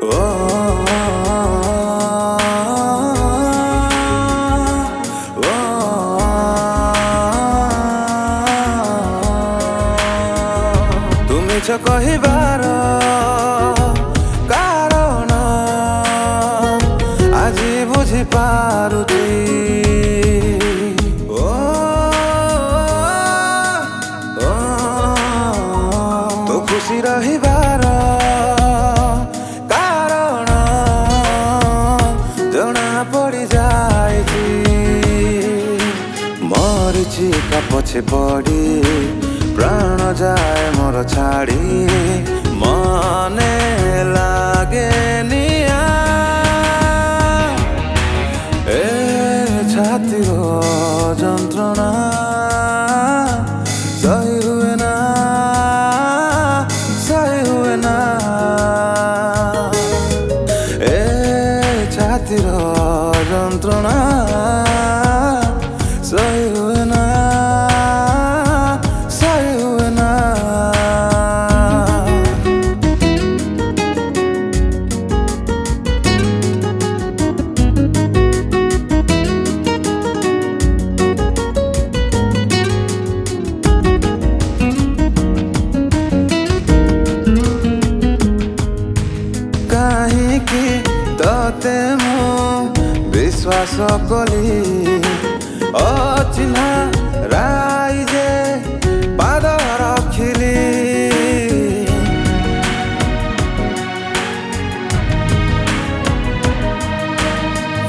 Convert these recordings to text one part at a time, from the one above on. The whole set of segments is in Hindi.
তুমি ছ କହିବାର କାରଣ ଆଜି ବୁଝିପାରୁଛି। ତୁ ଖୁସି ରହିବାର କାରଣ ଜଣା ପଡ଼ିଯାଇଛି। ମରିଚିକା ପଛେ ପଡ଼ି प्राण जाए मोर छाड़ी मने लागे निया ए छाती जंत्रणा सही हुए ना सही हुए ना ए छाती जंत्रणा सही हुए ना काहींकि तते मु विश्वास कली अचिन्हा राइजे पाद रखिली।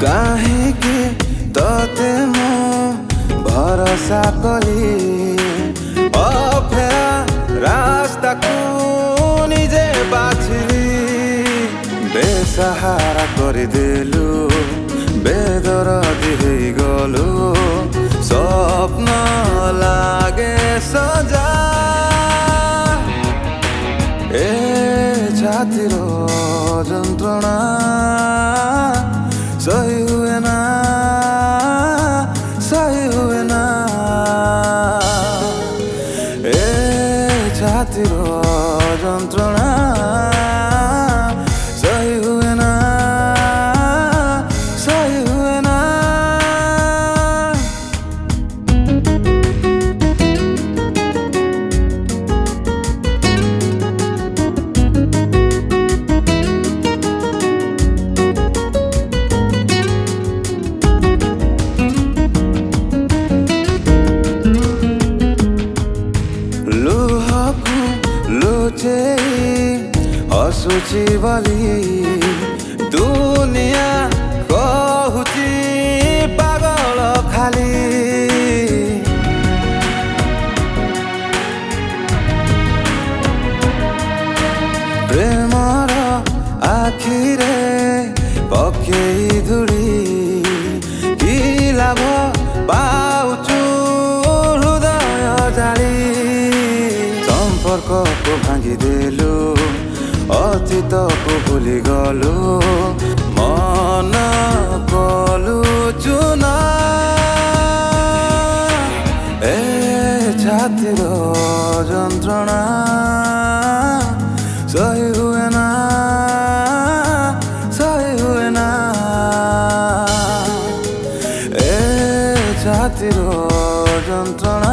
काहींकि तते मु भरोसा कली अफेरा रास्ता को निजे बाछिली। बेसहारा करदेलु बेदरदी होई गलु स्वप्न लागे सजा ए छातीर जंत्रणा सही हुए ना सही हुए ना ए छातीर जंत्रणा सही हुए ना सही हुए ना। लुहकु लुचेई हसुची बोली दुनिया कहुची पागल खाली। प्रेमर आखिरे पकेई धुड़ी कि लाभ पाउचु हृदय जाली। संपर्क को भांगी देलु अतीत को भूली गलु मन कलु चुना ए छातीर जंत्रणा सही हुए ना सही हुए ना ए छातीर जंत्रणा